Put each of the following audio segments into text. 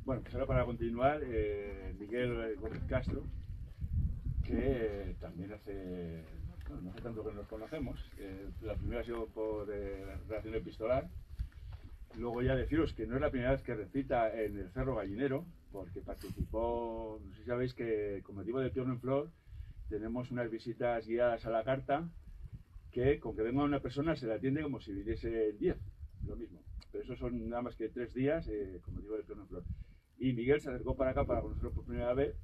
Bueno, pues ahora para continuar, Miguel Gómez Castro, que también hace, bueno, no hace tanto que nos conocemos. La primera ha sido por relación epistolar. Luego ya deciros que no es la primera vez que recita en el Cerro Gallinero, porque participó, no sé si sabéis que con motivo de Piorno en Flor tenemos unas visitas guiadas a la carta que con que venga una persona se la atiende como si viniese 10, lo mismo. Pero eso son nada más que 3 días con motivo de Piorno en Flor. Y Miguel se acercó para acá para conocerlo por primera vez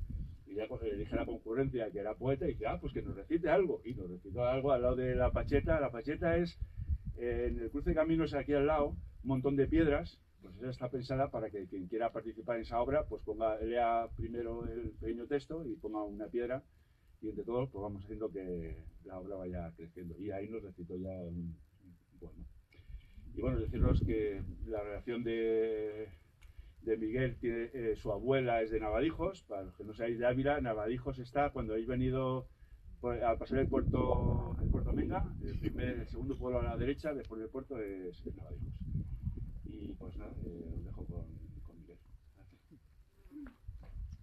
y ya le dije a la concurrencia que era poeta y dije, pues que nos recite algo. Y nos recitó algo al lado de la Pacheta. La Pacheta es, en el cruce de caminos aquí al lado, un montón de piedras, pues esa está pensada para que quien quiera participar en esa obra, pues lea primero el pequeño texto y ponga una piedra y entre todos pues vamos haciendo que la obra vaya creciendo. Y ahí nos recitó ya un poema. Y bueno, deciros que la relación de Miguel tiene, su abuela es de Navadijos. Para los que no seáis de Ávila, Navadijos está cuando habéis venido a pasar el puerto Menga, el segundo pueblo a la derecha después del puerto es Navadijos. Y pues nada, os dejo con Miguel. Gracias.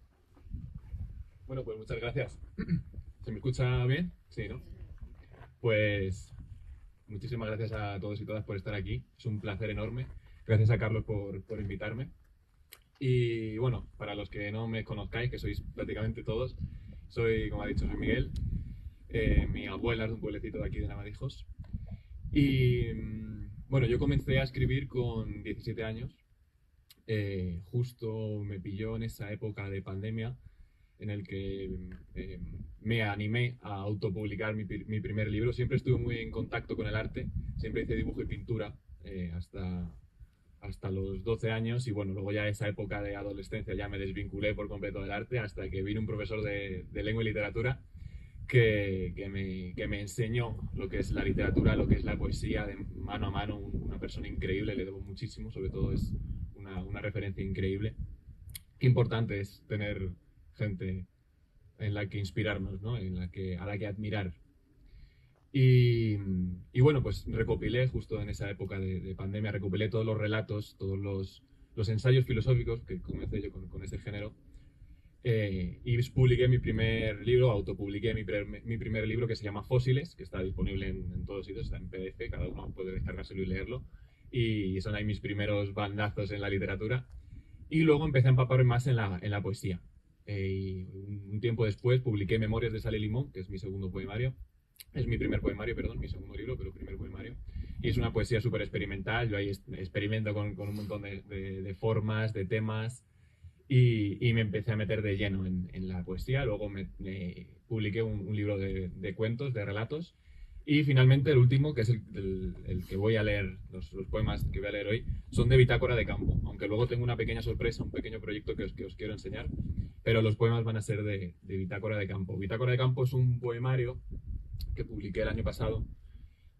Bueno, pues muchas gracias. ¿Se me escucha bien? Sí, ¿no? Pues muchísimas gracias a todos y todas por estar aquí. Es un placer enorme. Gracias a Carlos por invitarme. Y bueno, para los que no me conozcáis, que sois prácticamente todos, soy, como ha dicho, soy Miguel. Mi abuela es de un pueblecito de aquí de Navadijos. Y bueno, yo comencé a escribir con 17 años. Justo me pilló en esa época de pandemia en el que me animé a autopublicar mi primer libro. Siempre estuve muy en contacto con el arte, siempre hice dibujo y pintura hasta los 12 años y bueno, luego ya esa época de adolescencia ya me desvinculé por completo del arte hasta que vino un profesor de lengua y literatura que me enseñó lo que es la literatura, lo que es la poesía de mano a mano, una persona increíble, le debo muchísimo, sobre todo es una referencia increíble. Qué importante es tener gente en la que inspirarnos, ¿no? A la que admirar. Y bueno, pues recopilé justo en esa época de pandemia, recopilé todos los relatos, todos los ensayos filosóficos que comencé yo con ese género. Y publiqué mi primer libro, autopubliqué mi primer libro que se llama Fósiles, que está disponible en todos sitios, está en PDF, cada uno puede descargárselo y leerlo. Y son ahí mis primeros bandazos en la literatura. Y luego empecé a empaparme más en la poesía. Y un tiempo después publiqué Memorias de Sal y Limón, que es mi segundo poemario. Es mi primer poemario, perdón, mi segundo libro, pero primer poemario. Y es una poesía súper experimental. Yo ahí experimento con un montón de formas, de temas. Y me empecé a meter de lleno en la poesía. Luego me publiqué un libro de cuentos, de relatos. Y finalmente el último, que es el que voy a leer, los poemas que voy a leer hoy, son de Bitácora de Campo. Aunque luego tengo una pequeña sorpresa, un pequeño proyecto que os quiero enseñar. Pero los poemas van a ser de Bitácora de Campo. Bitácora de Campo es un poemario que publiqué el año pasado,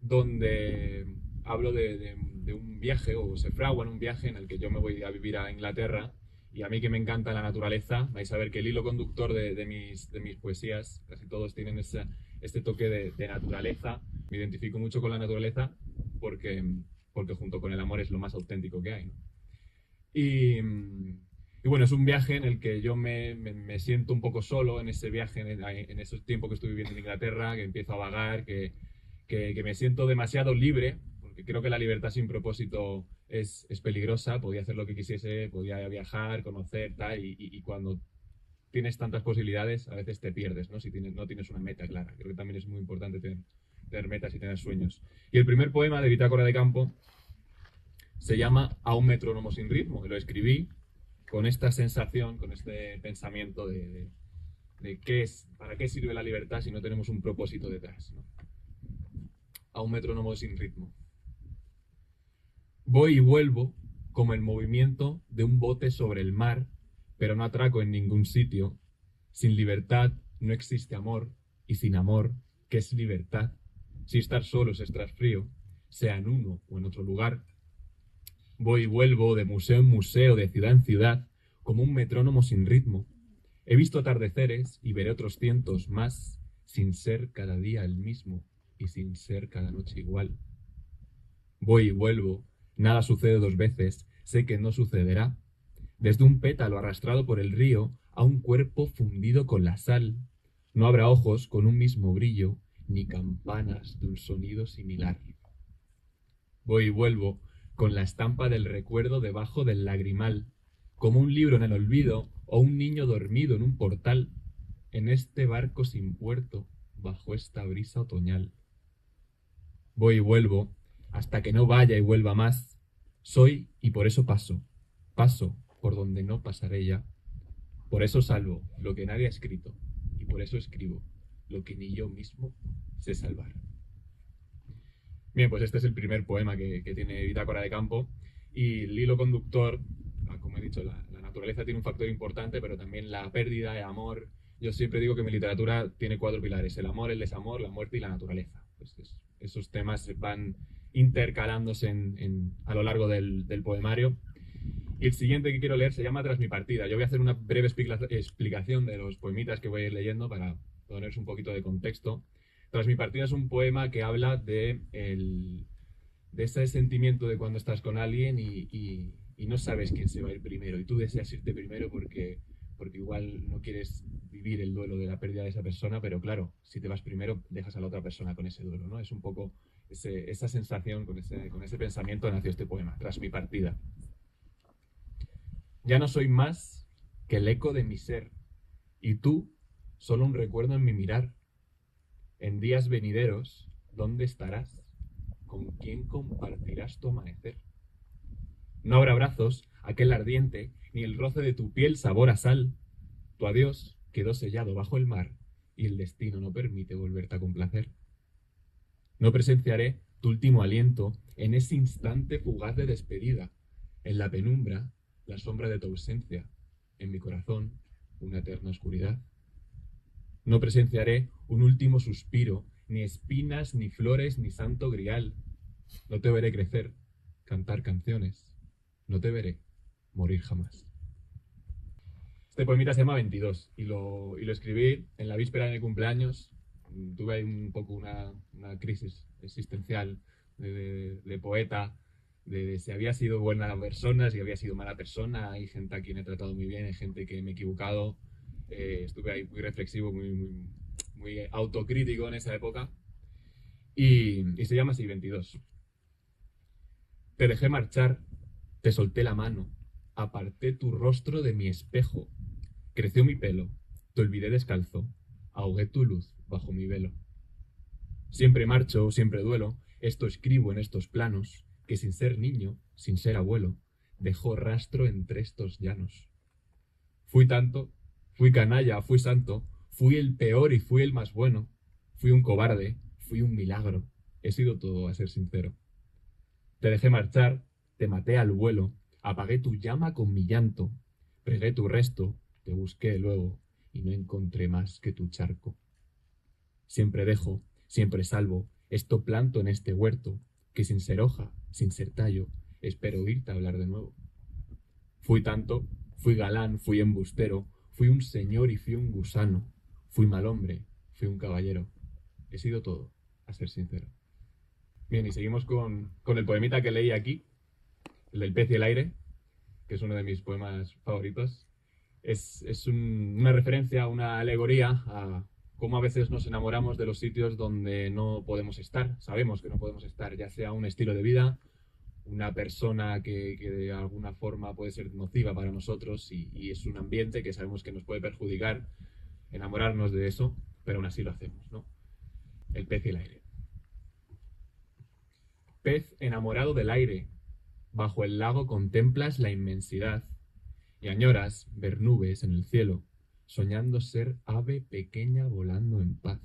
donde hablo de un viaje, o se fragua en un viaje en el que yo me voy a vivir a Inglaterra. Y a mí que me encanta la naturaleza, vais a ver que el hilo conductor de mis poesías, casi todos tienen este toque de naturaleza. Me identifico mucho con la naturaleza porque, porque junto con el amor es lo más auténtico que hay, ¿no? Y bueno, es un viaje en el que yo me siento un poco solo en ese viaje, en esos tiempos que estoy viviendo en Inglaterra, que empiezo a vagar, que me siento demasiado libre, porque creo que la libertad sin propósito es peligrosa. Podía hacer lo que quisiese, podía viajar, conocer, tal, y cuando tienes tantas posibilidades, a veces te pierdes, ¿no? Si no tienes una meta clara. Creo que también es muy importante tener metas y tener sueños. Y el primer poema de Bitácora de Campo se llama A un metrónomo sin ritmo, y lo escribí con esta sensación, con este pensamiento de para qué sirve la libertad si no tenemos un propósito detrás, ¿no? A un metrónomo sin ritmo. Voy y vuelvo como el movimiento de un bote sobre el mar, pero no atraco en ningún sitio. Sin libertad no existe amor, y sin amor, ¿qué es libertad? Si estar solo es estar frío, sea en uno o en otro lugar. Voy y vuelvo de museo en museo, de ciudad en ciudad, como un metrónomo sin ritmo. He visto atardeceres y veré otros cientos más, sin ser cada día el mismo y sin ser cada noche igual. Voy y vuelvo, nada sucede dos veces, sé que no sucederá. desde un pétalo arrastrado por el río a un cuerpo fundido con la sal. No habrá ojos con un mismo brillo, ni campanas de un sonido similar. Voy y vuelvo con la estampa del recuerdo debajo del lagrimal, como un libro en el olvido o un niño dormido en un portal, en este barco sin puerto, bajo esta brisa otoñal. Voy y vuelvo hasta que no vaya y vuelva más. Soy y por eso paso. Paso por donde no pasaré ya. Por eso salvo lo que nadie ha escrito y por eso escribo lo que ni yo mismo sé salvar. Bien, pues este es el primer poema que tiene Bitácora de Campo y el hilo conductor, como he dicho, la naturaleza tiene un factor importante, pero también la pérdida, el amor. Yo siempre digo que mi literatura tiene 4 pilares: el amor, el desamor, la muerte y la naturaleza. Pues esos temas van intercalándose a lo largo del poemario. Y el siguiente que quiero leer se llama Tras mi partida. Yo voy a hacer una breve explicación de los poemitas que voy a ir leyendo para poneros un poquito de contexto. Tras mi partida es un poema que habla de ese sentimiento de cuando estás con alguien y no sabes quién se va a ir primero. Y tú deseas irte primero porque igual no quieres vivir el duelo de la pérdida de esa persona, pero claro, si te vas primero, dejas a la otra persona con ese duelo, ¿no? Es un poco esa sensación, con ese pensamiento nació este poema, Tras mi partida. Ya no soy más que el eco de mi ser, y tú, solo un recuerdo en mi mirar. En días venideros, ¿dónde estarás? ¿Con quién compartirás tu amanecer? No habrá brazos, aquel ardiente, ni el roce de tu piel sabor a sal. Tu adiós quedó sellado bajo el mar, y el destino no permite volverte a complacer. No presenciaré tu último aliento en ese instante fugaz de despedida. En la penumbra, la sombra de tu ausencia. En mi corazón, una eterna oscuridad. No presenciaré un último suspiro, ni espinas, ni flores, ni santo grial. No te veré crecer, cantar canciones. No te veré morir jamás. Este poemita se llama 22 y lo escribí en la víspera de mi cumpleaños. Tuve ahí un poco una crisis existencial de poeta, de si había sido buena persona, si había sido mala persona. Hay gente a quien he tratado muy bien, hay gente que me he equivocado. Estuve ahí muy reflexivo, muy autocrítico en esa época. Y se llama así, 22. Te dejé marchar, te solté la mano, aparté tu rostro de mi espejo. Creció mi pelo, te olvidé descalzo, ahogué tu luz bajo mi velo. Siempre marcho, siempre duelo, esto escribo en estos planos, que sin ser niño, sin ser abuelo, dejó rastro entre estos llanos. Fui tanto, fui canalla, fui santo, fui el peor y fui el más bueno, fui un cobarde, fui un milagro, he sido todo, a ser sincero. Te dejé marchar, te maté al vuelo, apagué tu llama con mi llanto, pregué tu resto, te busqué luego y no encontré más que tu charco. Siempre dejo, siempre salvo, esto planto en este huerto, que sin ser hoja, sin ser tallo, espero oírte hablar de nuevo. Fui tanto, fui galán, fui embustero, fui un señor y fui un gusano, fui mal hombre, fui un caballero. He sido todo, a ser sincero. Bien, y seguimos con el poemita que leí aquí, el del pez y el aire, que es uno de mis poemas favoritos. Es una referencia, una alegoría a cómo a veces nos enamoramos de los sitios donde no podemos estar, sabemos que no podemos estar, ya sea un estilo de vida, una persona que de alguna forma puede ser nociva para nosotros y es un ambiente que sabemos que nos puede perjudicar, enamorarnos de eso, pero aún así lo hacemos, ¿no? El pez y el aire. Pez enamorado del aire, bajo el lago contemplas la inmensidad y añoras ver nubes en el cielo, soñando ser ave pequeña volando en paz.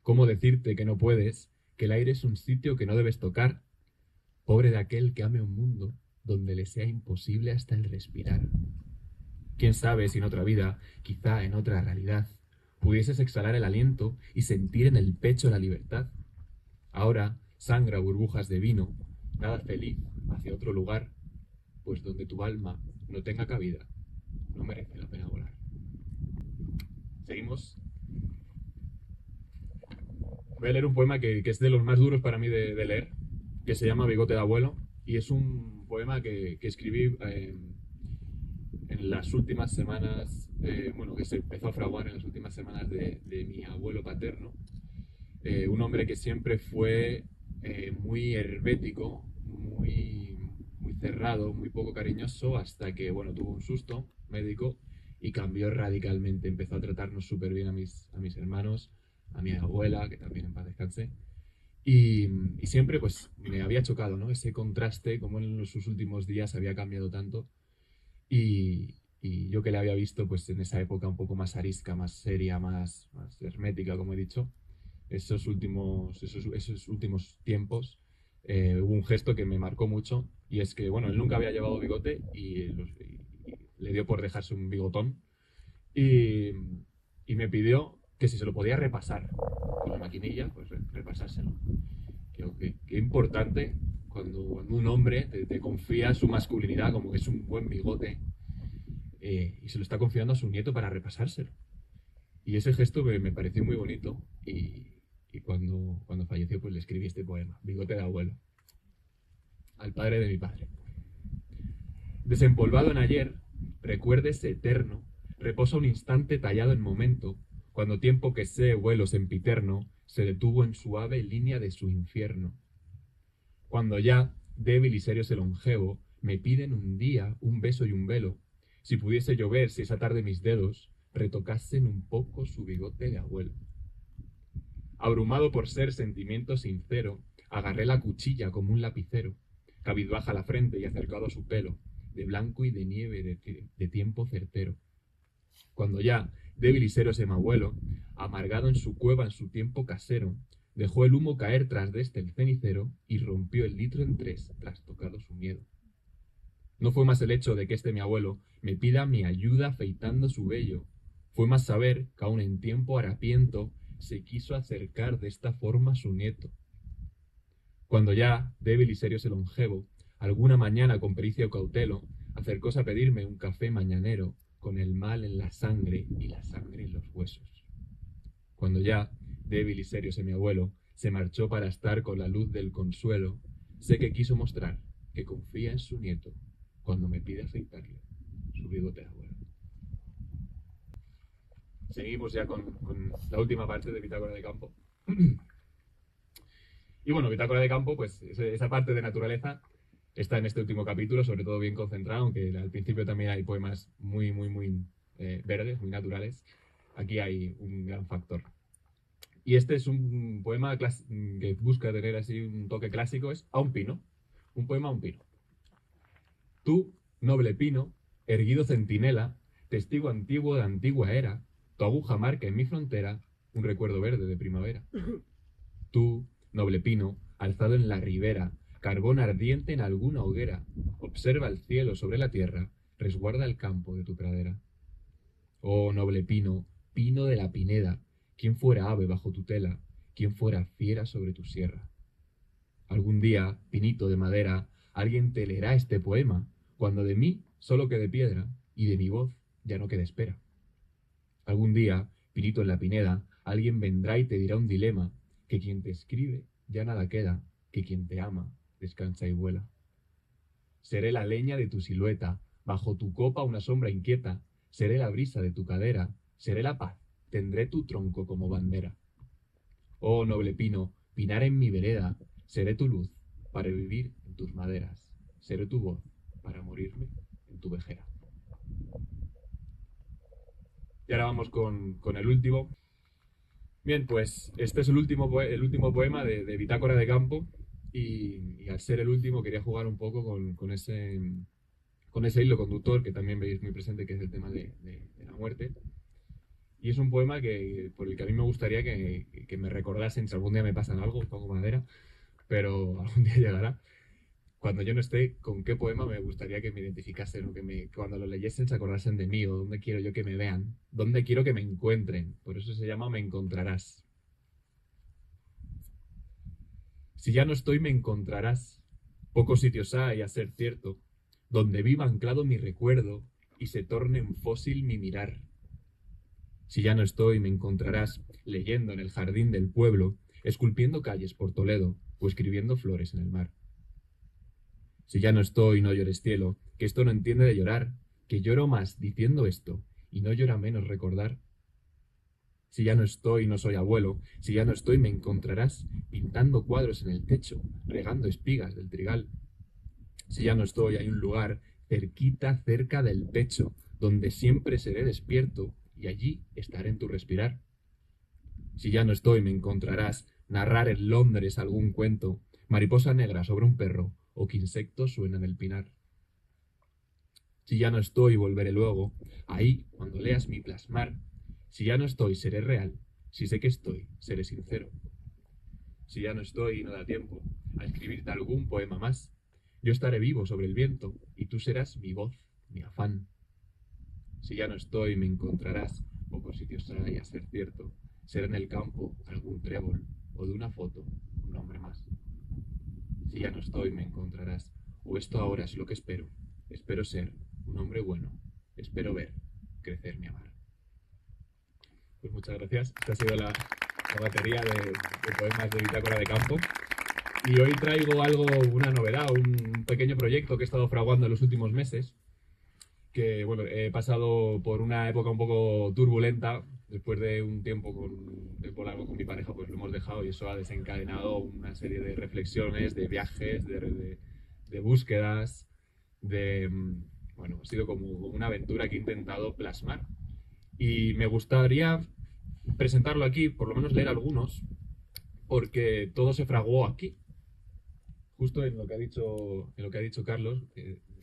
¿Cómo decirte que no puedes, que el aire es un sitio que no debes tocar? Pobre de aquel que ame un mundo donde le sea imposible hasta el respirar. Quién sabe si en otra vida, quizá en otra realidad, pudieses exhalar el aliento y sentir en el pecho la libertad. Ahora sangra burbujas de vino, nada feliz hacia otro lugar, pues donde tu alma no tenga cabida, no merece la pena volar. Seguimos. Voy a leer un poema que es de los más duros para mí de leer, que se llama Bigote de abuelo, y es un poema que escribí en las últimas semanas, que se empezó a fraguar en las últimas semanas de mi abuelo paterno. Un hombre que siempre fue muy hermético, muy cerrado, muy poco cariñoso, hasta que, tuvo un susto médico y cambió radicalmente. Empezó a tratarnos súper bien a mis hermanos, a mi abuela, que también en paz descanse. Y siempre pues me había chocado, ¿no? Ese contraste, como en sus últimos días había cambiado tanto. Y yo que le había visto pues en esa época un poco más arisca, más seria, más hermética, como he dicho, esos últimos tiempos, hubo un gesto que me marcó mucho, y es que, él nunca había llevado bigote y le dio por dejarse un bigotón y, y me pidió que si se lo podía repasar con la maquinilla, pues repasárselo. Creo que importante cuando un hombre te confía su masculinidad, como que es un buen bigote, y se lo está confiando a su nieto para repasárselo. Y ese gesto me pareció muy bonito, y cuando falleció pues le escribí este poema, Bigote de abuelo, al padre de mi padre. Desempolvado en ayer, recuerdes eterno, reposa un instante tallado en momento, cuando tiempo que sé vuelo sempiterno, se detuvo en suave línea de su infierno. Cuando ya, débil y serio ese longevo, me piden un día, un beso y un velo, si pudiese llover, si esa tarde mis dedos retocasen un poco su bigote de abuelo. Abrumado por ser sentimiento sincero, agarré la cuchilla como un lapicero, cabizbaja la frente y acercado a su pelo, de blanco y de nieve de tiempo certero. Cuando ya, débil y serio ese mi abuelo, amargado en su cueva en su tiempo casero, dejó el humo caer tras de este el cenicero y rompió el litro en tres, trastocado su miedo. No fue más el hecho de que este mi abuelo me pida mi ayuda afeitando su vello, fue más saber que aún en tiempo harapiento se quiso acercar de esta forma a su nieto. Cuando ya, débil y serio ese longevo, alguna mañana con pericia o cautelo, acercóse a pedirme un café mañanero, con el mal en la sangre y la sangre en los huesos. Cuando ya, débil y serio ese mi abuelo, se marchó para estar con la luz del consuelo, sé que quiso mostrar que confía en su nieto cuando me pide afeitarle su bigote de abuelo. Seguimos ya con la última parte de Bitácora de Campo. Y Bitácora de Campo, pues esa parte de naturaleza está en este último capítulo, sobre todo bien concentrado, aunque al principio también hay poemas muy verdes, muy naturales. Aquí hay un gran factor. Y este es un poema que busca tener así un toque clásico, es A un pino. Un poema a un pino. Tú, noble pino, erguido centinela, testigo antiguo de antigua era, tu aguja marca en mi frontera un recuerdo verde de primavera. Tú, noble pino, alzado en la ribera, carbón ardiente en alguna hoguera, observa el cielo sobre la tierra, resguarda el campo de tu pradera. Oh, noble pino, pino de la pineda, ¿quién fuera ave bajo tu tela? ¿Quién fuera fiera sobre tu sierra? Algún día, pinito de madera, alguien te leerá este poema, cuando de mí solo quede piedra, y de mi voz ya no quede espera. Algún día, pinito en la pineda, alguien vendrá y te dirá un dilema, que quien te escribe ya nada queda, que quien te ama descansa y vuela. Seré la leña de tu silueta, bajo tu copa una sombra inquieta, seré la brisa de tu cadera, seré la paz, tendré tu tronco como bandera. Oh, noble pino, pinar en mi vereda, seré tu luz para vivir en tus maderas, seré tu voz para morirme en tu vejera. Y ahora vamos con el último. Bien, pues este es el último poema de Bitácora de Campo, y al ser el último quería jugar un poco con ese hilo conductor que también veis muy presente, que es el tema de la muerte. Y es un poema por el que a mí me gustaría que me recordasen, si algún día me pasan algo, pongo madera, pero algún día llegará. Cuando yo no esté, ¿con qué poema me gustaría que me identificasen, o cuando lo leyesen se acordasen de mí, o dónde quiero yo que me vean, dónde quiero que me encuentren? Por eso se llama Me encontrarás. Si ya no estoy, me encontrarás. Pocos sitios hay, a ser cierto, donde viva anclado mi recuerdo y se torne en fósil mi mirar. Si ya no estoy, me encontrarás leyendo en el jardín del pueblo, esculpiendo calles por Toledo o escribiendo flores en el mar. Si ya no estoy, no llores cielo, que esto no entiende de llorar, que lloro más diciendo esto y no llora menos recordar. Si ya no estoy, no soy abuelo, si ya no estoy, me encontrarás pintando cuadros en el techo, regando espigas del trigal. Si ya no estoy, hay un lugar cerquita, cerca del pecho, donde siempre seré despierto y allí estaré en tu respirar. Si ya no estoy, me encontrarás narrar en Londres algún cuento, mariposa negra sobre un perro o que insectos suenan el pinar. Si ya no estoy, volveré luego, ahí, cuando leas mi plasmar. Si ya no estoy, seré real. Si sé que estoy, seré sincero. Si ya no estoy, no da tiempo a escribirte algún poema más. Yo estaré vivo sobre el viento y tú serás mi voz, mi afán. Si ya no estoy, me encontrarás, pocos sitios hay a ser cierto. Será en el campo algún trébol o de una foto un nombre más. Si ya no estoy, me encontrarás, o esto ahora es lo que espero. Espero ser un hombre bueno. Espero ver crecer mi amar. Pues muchas gracias. Esta ha sido la batería de poemas de Bitácora de Campo. Y hoy traigo una novedad, un pequeño proyecto que he estado fraguando en los últimos meses. Que bueno, he pasado por una época un poco turbulenta. Después de un tiempo largo con mi pareja, pues lo hemos dejado y eso ha desencadenado una serie de reflexiones, de viajes, de búsquedas, bueno, ha sido como una aventura que he intentado plasmar. Y me gustaría presentarlo aquí, por lo menos leer algunos, porque todo se fraguó aquí. Justo en lo que ha dicho Carlos,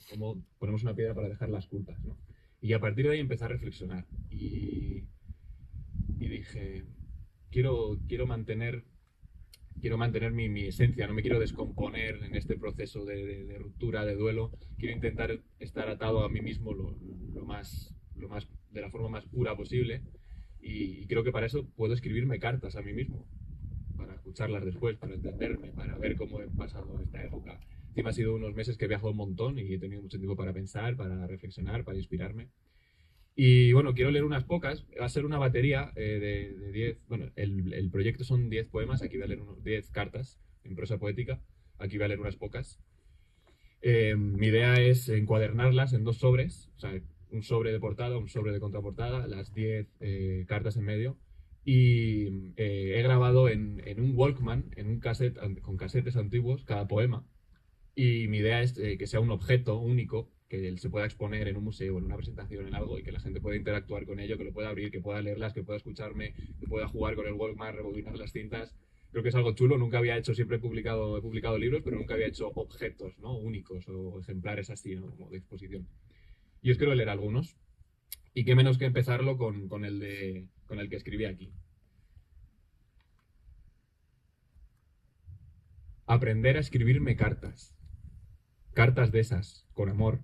cómo ponemos una piedra para dejar las culpas, ¿no? Y a partir de ahí empecé a reflexionar y dije, quiero mantener mi esencia, no me quiero descomponer en este proceso de ruptura, de duelo. Quiero intentar estar atado a mí mismo de la forma más pura posible y creo que para eso puedo escribirme cartas a mí mismo, para escucharlas después, para entenderme, para ver cómo he pasado esta época. Encima ha sido unos meses que he viajado un montón y he tenido mucho tiempo para pensar, para reflexionar, para inspirarme. Y bueno, quiero leer unas pocas. Va a ser una batería de 10. Bueno, el proyecto son 10 poemas. Aquí voy a leer 10 cartas en prosa poética. Aquí voy a leer unas pocas. Mi idea es encuadernarlas en 2 sobres. O sea, un sobre de portada, un sobre de contraportada, las 10 cartas en medio. Y he grabado en un Walkman, en un cassette, con casetes antiguos, cada poema. Y mi idea es que sea un objeto único, que se pueda exponer en un museo, en una presentación, en algo, y que la gente pueda interactuar con ello, que lo pueda abrir, que pueda leerlas, que pueda escucharme, que pueda jugar con el Walkman, rebobinar las cintas. Creo que es algo chulo. Nunca había hecho, siempre he publicado libros, pero nunca había hecho objetos, ¿no?, únicos o ejemplares así, ¿no?, como de exposición. Y os quiero leer algunos. Y qué menos que empezarlo con el que escribí aquí. Aprender a escribirme cartas. Cartas de esas, con amor.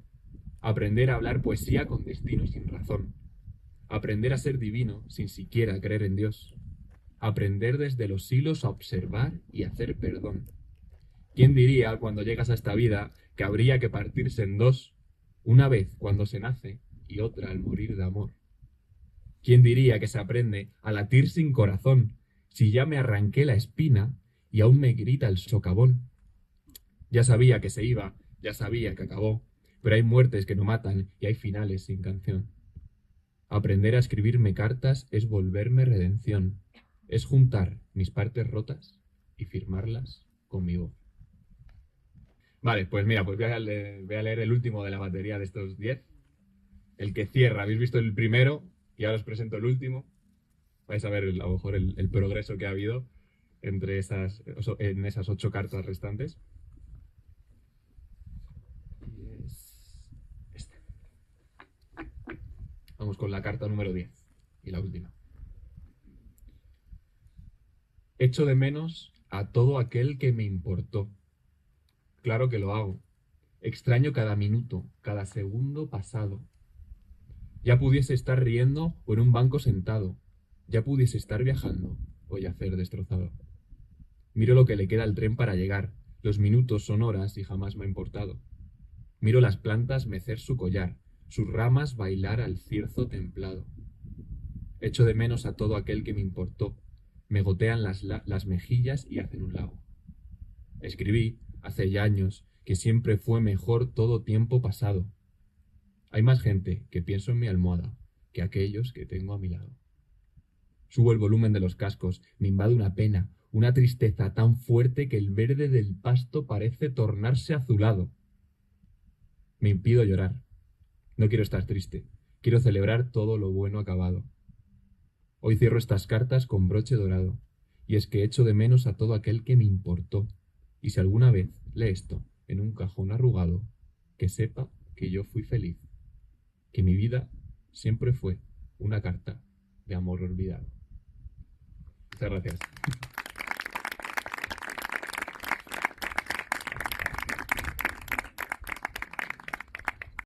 Aprender a hablar poesía con destino sin razón. Aprender a ser divino sin siquiera creer en Dios. Aprender desde los hilos a observar y hacer perdón. ¿Quién diría cuando llegas a esta vida que habría que partirse en dos, una vez cuando se nace y otra al morir de amor? ¿Quién diría que se aprende a latir sin corazón si ya me arranqué la espina y aún me grita el socavón? Ya sabía que se iba, ya sabía que acabó, pero hay muertes que no matan y hay finales sin canción. Aprender a escribirme cartas es volverme redención, es juntar mis partes rotas y firmarlas con mi voz. Vale, pues mira, pues voy a leer el último de la batería de estos 10, el que cierra. Habéis visto el primero y ahora os presento el último. Vais a ver a lo mejor el progreso que ha habido en esas 8 cartas restantes. Vamos con la carta número 10 y la última. Echo de menos a todo aquel que me importó. Claro que lo hago. Extraño cada minuto, cada segundo pasado. Ya pudiese estar riendo o en un banco sentado. Ya pudiese estar viajando o yacer destrozado. Miro lo que le queda al tren para llegar. Los minutos son horas y jamás me ha importado. Miro las plantas mecer su collar, sus ramas bailar al cierzo templado. Echo de menos a todo aquel que me importó. Me gotean las mejillas y hacen un lago. Escribí, hace ya años, que siempre fue mejor todo tiempo pasado. Hay más gente que pienso en mi almohada que aquellos que tengo a mi lado. Subo el volumen de los cascos, me invade una pena, una tristeza tan fuerte que el verde del pasto parece tornarse azulado. Me impido llorar. No quiero estar triste. Quiero celebrar todo lo bueno acabado. Hoy cierro estas cartas con broche dorado. Y es que echo de menos a todo aquel que me importó. Y si alguna vez lee esto en un cajón arrugado, que sepa que yo fui feliz. Que mi vida siempre fue una carta de amor olvidado. Muchas gracias.